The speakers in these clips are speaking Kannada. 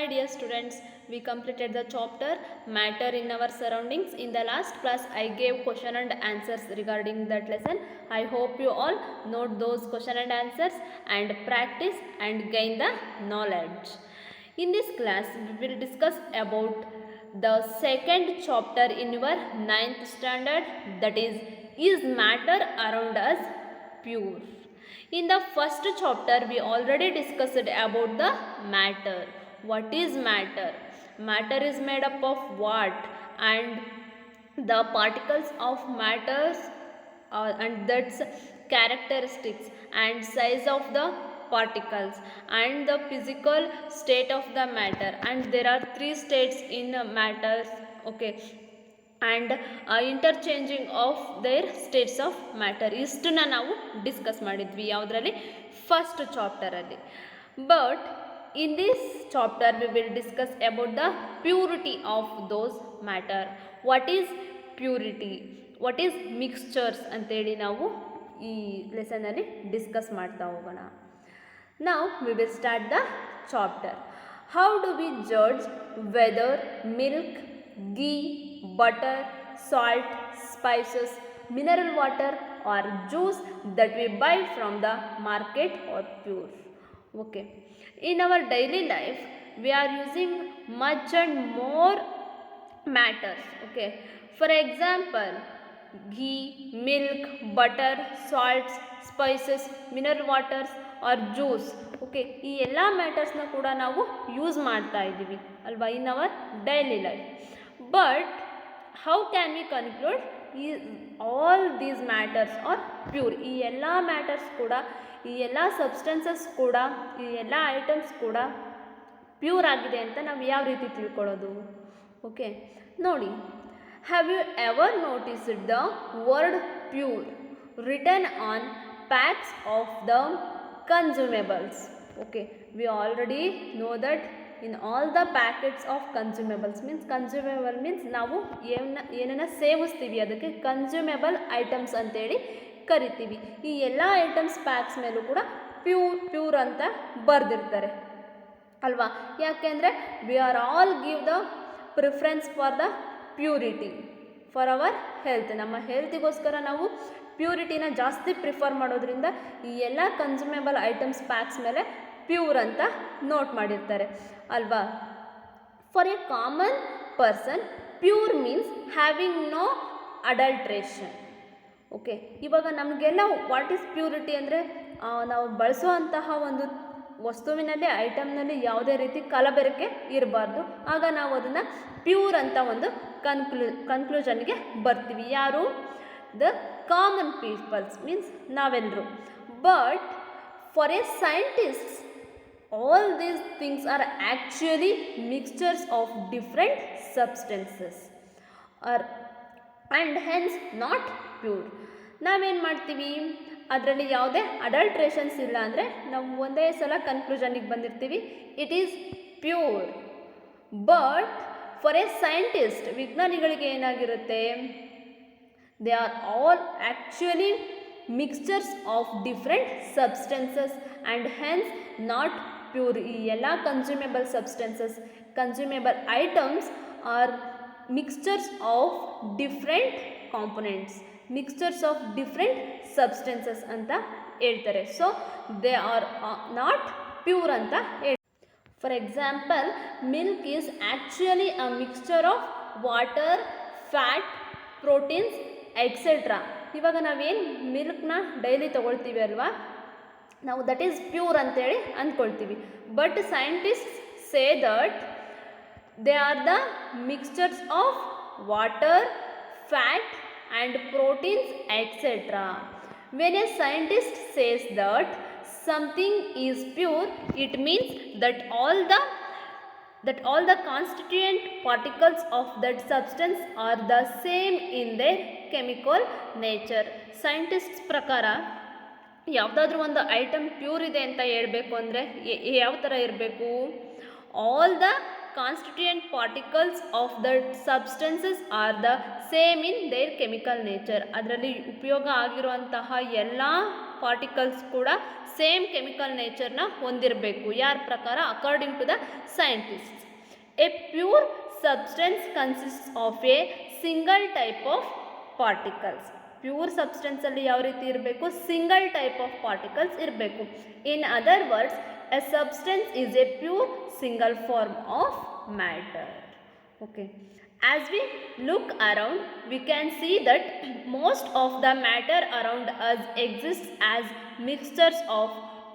Hi dear students, we completed the chapter matter in our surroundings. In the last class I gave question and answers regarding that lesson. I hope you all note those question and answers and practice and gain the knowledge. In this class we will discuss about the second chapter in your 9th standard, that is matter around us pure. In the first chapter we already discussed about the matter. What is matter? Matter is made up of what? And the particles of matters and that's characteristics and size of the particles and the physical state of the matter, and there are three states in matters, okay, and interchanging of their states of matter. ಇಷ್ಟನ್ನ ನಾವು ಡಿಸ್ಕಸ್ ಮಾಡಿದ್ವಿ ಯಾವುದರಲ್ಲಿ, ಫಸ್ಟ್ ಚಾಪ್ಟರಲ್ಲಿ. But in this chapter we will discuss about the purity of those matter. What is purity, what is mixtures ಅಂತೇಳಿ ನಾವು ಈ ಲೆಸನಲ್ಲಿ ಡಿಸ್ಕಸ್ ಮಾಡ್ತಾ ಹೋಗೋಣ. Now we will start the chapter. How do we judge whether milk, ghee, butter, salt, spices, mineral water or juice that we buy from the market are pure? Okay, in our daily life we are using much and more matters. Okay, for example, ghee, milk, butter, salts, spices, mineral waters or juice. Okay, ಈ ಎಲ್ಲ ಮ್ಯಾಟರ್ಸ್ನ ಕೂಡ ನಾವು ಯೂಸ್ ಮಾಡ್ತಾ ಇದ್ದೀವಿ ಅಲ್ವಾ in our daily life. But how can we conclude ಈ all these matters are pure? ಈ ಎಲ್ಲ ಮ್ಯಾಟರ್ಸ್ ಕೂಡ, ಈ ಎಲ್ಲ ಸಬ್ಸ್ಟೆನ್ಸಸ್ ಕೂಡ, ಈ ಎಲ್ಲ ಐಟಮ್ಸ್ ಕೂಡ ಪ್ಯೂರ್ ಆಗಿದೆ ಅಂತ ನಾವು ಯಾವ ರೀತಿ ತಿಳ್ಕೊಳ್ಳೋದು? ಓಕೆ, ನೋಡಿ, have you ever noticed the word pure written on packs of the consumables? Okay, we already know that in all the packets of consumables, means consumable means ನಾವು ಏನನ್ನ ಸೇವಿಸ್ತೀವಿ ಅದಕ್ಕೆ ಕನ್ಸ್ಯೂಮೇಬಲ್ ಐಟಮ್ಸ್ ಅಂತೇಳಿ ಕರಿತೀವಿ. ಈ ಎಲ್ಲ ಐಟಮ್ಸ್ ಪ್ಯಾಕ್ಸ್ ಮೇಲೂ ಕೂಡ ಪ್ಯೂರ್ ಅಂತ ಬರೆದಿರ್ತಾರೆ ಅಲ್ವಾ? ಯಾಕೆಂದರೆ we are all give the preference for the purity for our health. ನಮ್ಮ ಹೆಲ್ತಿಗೋಸ್ಕರ ನಾವು ಪ್ಯೂರಿಟಿನ ಜಾಸ್ತಿ ಪ್ರಿಫರ್ ಮಾಡೋದ್ರಿಂದ ಈ ಎಲ್ಲ ಕನ್ಸ್ಯೂಮೇಬಲ್ ಐಟಮ್ಸ್ ಪ್ಯಾಕ್ಸ್ ಮೇಲೆ ಪ್ಯೂರ್ ಅಂತ ನೋಟ್ ಮಾಡಿರ್ತಾರೆ ಅಲ್ವಾ? For a common person pure means having no adulteration. Okay, ಇವಾಗ ನಮಗೆಲ್ಲ ವಾಟ್ ಈಸ್ ಪ್ಯೂರಿಟಿ ಅಂದರೆ ನಾವು ಬಳಸುವಂತಹ ಒಂದು ವಸ್ತುವಿನಲ್ಲಿ, ಐಟಮ್ನಲ್ಲಿ ಯಾವುದೇ ರೀತಿ ಕಲಬೆರಕೆ ಇರಬಾರ್ದು. ಆಗ ನಾವು ಅದನ್ನು ಪ್ಯೂರ್ ಅಂತ ಒಂದು ಕನ್ಕ್ಲೂಷನ್ಗೆ ಬರ್ತೀವಿ. ಯಾರು? ದ ಕಾಮನ್ ಪೀಪಲ್ಸ್ ಮೀನ್ಸ್ ನಾವೆಲ್ಲರೂ. But for A scientist all these things are actually mixtures of different substances and hence not pure. ನಾವೇನು ಮಾಡ್ತೀವಿ, ಅದರಲ್ಲಿ ಯಾವುದೇ ಅಡಲ್ಟ್ರೇಷನ್ಸ್ ಇಲ್ಲ ಅಂದರೆ ನಾವು ಒಂದೇ ಸಲ ಕನ್ಕ್ಲೂಷನ್ಗೆ ಬಂದಿರ್ತೀವಿ, it is pure. But for A scientist, ವಿಜ್ಞಾನಿಗಳಿಗೆ ಏನಾಗಿರುತ್ತೆ, they are all actually mixtures of different substances and hence not pure. ಈ ಎಲ್ಲ consumable substances, consumable items are mixtures of different components, mixtures of different substances ಅಂತ ಹೇಳ್ತಾರೆ. So they are not pure ಅಂತ ಹೇಳ್ತಾರೆ. For example, milk is actually a mixture of water, fat, proteins etcetera. ಇವಾಗ ನಾವೇನು ಮಿಲ್ಕ್ನ ಡೈಲಿ ತೊಗೊಳ್ತೀವಿ ಅಲ್ವಾ, ನಾವು ದಟ್ ಈಸ್ ಪ್ಯೂರ್ ಅಂತೇಳಿ ಅಂದ್ಕೊಳ್ತೀವಿ. But scientist say that they are the mixtures of water, fat and proteins etcetera. When a scientist says that something is pure, it means that all the constituent particles of that substance are the same in their chemical nature. Scientists ಪ್ರಕಾರ ಯಾವುದಾದ್ರೂ ಒಂದು ಐಟಮ್ ಪ್ಯೂರ್ ಇದೆ ಅಂತ ಹೇಳಬೇಕು ಅಂದರೆ ಯಾವ ಥರ ಇರಬೇಕು, all the constituent particles of the substances are the same in their chemical nature. ಅದರಲ್ಲಿ ಉಪಯೋಗ ಆಗಿರುವಂತಹ ಎಲ್ಲ ಪಾರ್ಟಿಕಲ್ಸ್ ಕೂಡ ಸೇಮ್ ಕೆಮಿಕಲ್ ನೇಚರ್ನ ಹೊಂದಿರಬೇಕು. ಯಾರ ಪ್ರಕಾರ? According to the scientists. A pure substance consists of a single type of particles. Pure ಸಬ್ಸ್ಟೆನ್ಸಲ್ಲಿ ಯಾವ ರೀತಿ ಇರಬೇಕು? ಸಿಂಗಲ್ ಟೈಪ್ ಆಫ್ ಪಾರ್ಟಿಕಲ್ಸ್ ಇರಬೇಕು. In other words, a substance is a pure single form of matter. Okay, as we look around, we can see that most of the matter around us exists as mixtures of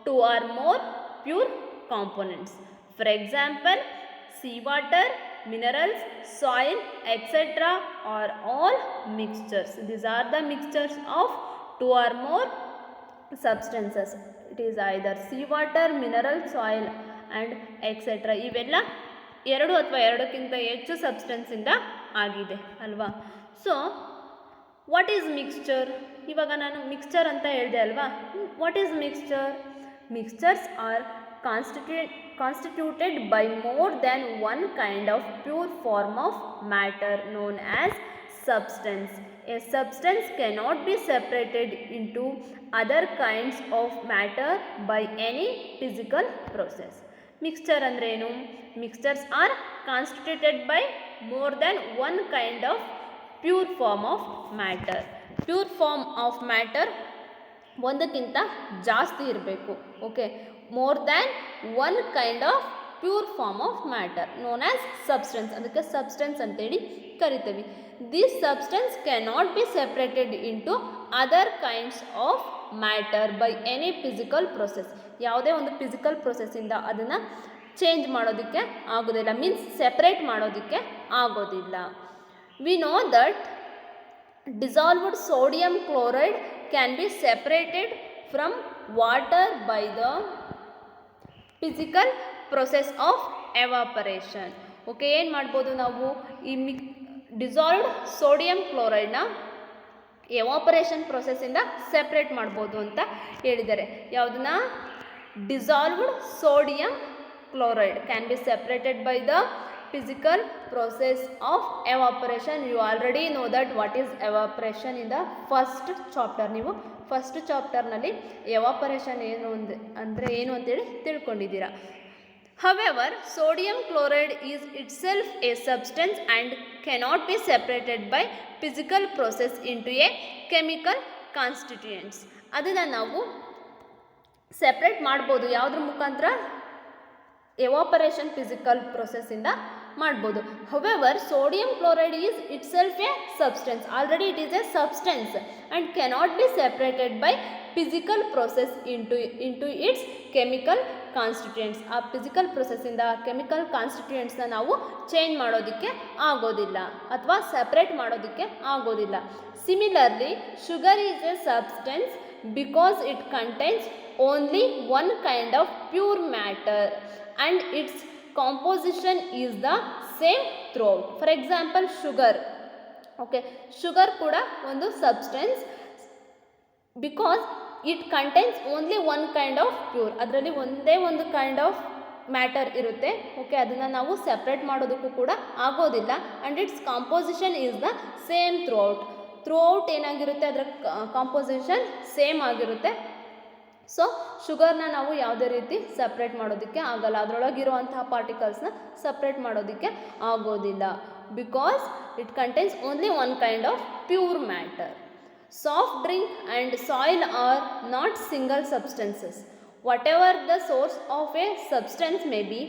two or more pure components. For example, seawater, minerals, soil, etc. are all mixtures. These are the mixtures of two or more substances. It is either seawater, mineral, soil and etcetera. ಇವೆಲ್ಲ ಎರಡು ಅಥವಾ ಎರಡಕ್ಕಿಂತ ಹೆಚ್ಚು ಸಬ್ಸ್ಟೆನ್ಸಿಂದ ಆಗಿದೆ ಅಲ್ವಾ. So what is mixture? ಇವಾಗ ನಾನು ಮಿಕ್ಸ್ಚರ್ ಅಂತ ಹೇಳಿದೆ ಅಲ್ವಾ. What is mixture? Mixtures are constituted by more than one kind of pure form of matter known as substance. A substance cannot be separated into other kinds of matter by any physical process. Mixture ಅಂದ್ರೆ ಏನು? Mixtures are constituted by more than one kind of pure form of matter. Pure form of matter ಒಂದಕ್ಕಿಂತ ಜಾಸ್ತಿ ಇರಬೇಕು. Okay, more than one kind of pure form of matter known as substance. ಅದಕ್ಕೆ ಸಬ್ಸ್ಟೆನ್ಸ್ ಅಂತೇಳಿ ಕರಿತೀವಿ. This substance cannot be separated into other kinds of matter by any physical process. ಯಾವುದೇ ಒಂದು ಫಿಸಿಕಲ್ ಪ್ರೊಸೆಸ್ಸಿಂದ ಅದನ್ನು ಚೇಂಜ್ ಮಾಡೋದಕ್ಕೆ ಆಗೋದಿಲ್ಲ, ಮೀನ್ಸ್ ಸೆಪ್ರೇಟ್ ಮಾಡೋದಕ್ಕೆ ಆಗೋದಿಲ್ಲ. We know that dissolved sodium chloride can be separated from water by the physical process of evaporation. Okay, ಏನು ಮಾಡ್ಬೋದು ನಾವು? ಈ ಡಿಸಾಲ್ವ್ಡ್ ಸೋಡಿಯಂ ಕ್ಲೋರೈಡ್ನ ಎವಾಪರೇಷನ್ ಪ್ರೊಸೆಸ್ಸಿಂದ ಸೆಪ್ರೇಟ್ ಮಾಡ್ಬೋದು ಅಂತ ಹೇಳಿದ್ದಾರೆ. ಯಾವುದನ್ನ? Dissolved sodium chloride can be separated by the physical process of evaporation. You already know that what is evaporation in the first chapter. ನೀವು ಫಸ್ಟ್ ಚಾಪ್ಟರ್ನಲ್ಲಿ ಎವಾಪರೇಷನ್ ಏನು ಅಂದರೆ ಏನು ಅಂತೇಳಿ ತಿಳ್ಕೊಂಡಿದ್ದೀರಾ. However, sodium chloride is itself a substance and cannot be separated by physical process into a chemical constituents. ಅದನ್ನು ನಾವು ಸೆಪ್ರೇಟ್ ಮಾಡ್ಬೋದು. ಯಾವುದ್ರ ಮುಖಾಂತರ? ಎವಾಪರೇಷನ್ ಫಿಸಿಕಲ್ ಪ್ರೊಸೆಸ್ಸಿಂದ ಮಾಡ್ಬೋದು. However sodium chloride is it self A substance. Already it is A substance and cannot be separated by physical process into it's chemical constituents. ಆ ಫಿಸಿಕಲ್ ಪ್ರೊಸೆಸ್ಸಿಂದ ಕೆಮಿಕಲ್ ಕಾನ್ಸ್ಟಿಟ್ಯೂಯೆಂಟ್ಸ್ನ ನಾವು ಚೇಂಜ್ ಮಾಡೋದಕ್ಕೆ ಆಗೋದಿಲ್ಲ ಅಥವಾ ಸೆಪ್ರೇಟ್ ಮಾಡೋದಕ್ಕೆ ಆಗೋದಿಲ್ಲ. Similarly, sugar is A substance because it contains only one kind of pure matter and its composition is the same throughout. For example, sugar. Okay, sugar ಕೂಡ ಒಂದು substance because it contains only one kind of pure. ಅದರಲ್ಲಿ ಒಂದೇ ಒಂದು ಕೈಂಡ್ ಆಫ್ ಮ್ಯಾಟರ್ ಇರುತ್ತೆ. ಓಕೆ, ಅದನ್ನು ನಾವು ಸೆಪ್ರೇಟ್ ಮಾಡೋದಕ್ಕೂ ಕೂಡ ಆಗೋದಿಲ್ಲ. And it's composition is the same throughout ಏನಾಗಿರುತ್ತೆ? ಅದರ ಕಾಂಪೋಸಿಷನ್ ಸೇಮ್ ಆಗಿರುತ್ತೆ. ಸೊ ಶುಗರ್ನ ನಾವು ಯಾವುದೇ ರೀತಿ ಸಪ್ರೇಟ್ ಮಾಡೋದಕ್ಕೆ ಆಗಲ್ಲ, ಅದರೊಳಗಿರುವಂತಹ ಪಾರ್ಟಿಕಲ್ಸ್ನ ಸಪ್ರೇಟ್ ಮಾಡೋದಕ್ಕೆ ಆಗೋದಿಲ್ಲ. Because it contains only one kind of pure matter. Soft drink and soil are not single substances. Whatever the source of a substance may be,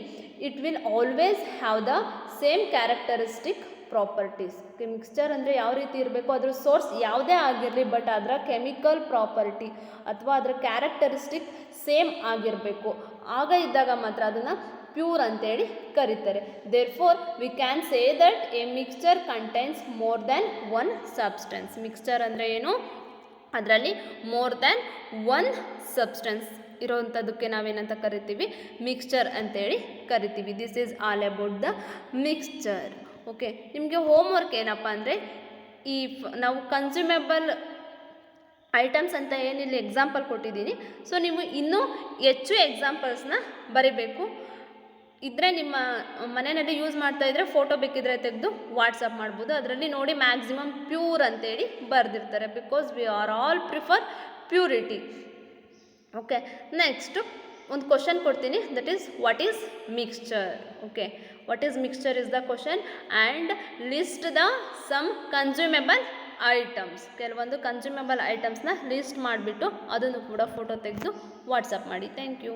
it will always have the same characteristic properties. Mixture ಅಂದರೆ ಯಾವ ರೀತಿ ಇರಬೇಕು? ಅದರ ಸೋರ್ಸ್ ಯಾವುದೇ ಆಗಿರಲಿ, ಬಟ್ ಅದರ ಕೆಮಿಕಲ್ ಪ್ರಾಪರ್ಟಿ ಅಥವಾ ಅದರ ಕ್ಯಾರೆಕ್ಟರಿಸ್ಟಿಕ್ ಸೇಮ್ ಆಗಿರಬೇಕು. ಆಗ ಇದ್ದಾಗ ಮಾತ್ರ ಅದನ್ನು ಪ್ಯೂರ್ ಅಂತೇಳಿ ಕರೀತಾರೆ. Therefore we can say that A mixture contains more than one substance. Mixture ಅಂದರೆ ಏನು? ಅದರಲ್ಲಿ ಮೋರ್ ದ್ಯಾನ್ ಒನ್ ಸಬ್ಸ್ಟೆನ್ಸ್ ಇರೋವಂಥದ್ದಕ್ಕೆ ನಾವೇನಂತ ಕರಿತೀವಿ? ಮಿಕ್ಸ್ಚರ್ ಅಂತೇಳಿ ಕರಿತೀವಿ. This is all about the mixture. Okay, ನಿಮಗೆ ಹೋಮ್ವರ್ಕ್ ಏನಪ್ಪ ಅಂದರೆ, ಈ ನಾವು ಕನ್ಸ್ಯೂಮೇಬಲ್ ಐಟಮ್ಸ್ ಅಂತ ಏನಿಲ್ಲಿ ಎಕ್ಸಾಂಪಲ್ ಕೊಟ್ಟಿದ್ದೀನಿ. ಸೊ ನೀವು ಇನ್ನೂ ಹೆಚ್ಚು ಎಕ್ಸಾಂಪಲ್ಸ್ನ ಬರೀಬೇಕು. ಇದ್ದರೆ ನಿಮ್ಮ ಮನೆಯಲ್ಲಿ ಯೂಸ್ ಮಾಡ್ತಾ ಇದ್ದರೆ ಫೋಟೋ ಬೇಕಿದ್ರೆ ತೆಗೆದು ವಾಟ್ಸಪ್ ಮಾಡ್ಬೋದು. ಅದರಲ್ಲಿ ನೋಡಿ ಮ್ಯಾಕ್ಸಿಮಮ್ ಪ್ಯೂರ್ ಅಂತೇಳಿ ಬರೆದಿರ್ತಾರೆ, because we are all prefer purity. Okay, next ಒಂದು ಕ್ವಶನ್ ಕೊಡ್ತೀನಿ, that is what is mixture. Okay, what is mixture is the question and list the some consumable items. ಕೆಲವೊಂದು ಕನ್ಸ್ಯೂಮೇಬಲ್ ಐಟಮ್ಸ್ನ ಲಿಸ್ಟ್ ಮಾಡಿಬಿಟ್ಟು ಅದನ್ನು ಕೂಡ ಫೋಟೋ ತೆಗೆದು ವಾಟ್ಸಪ್ ಮಾಡಿ. Thank you.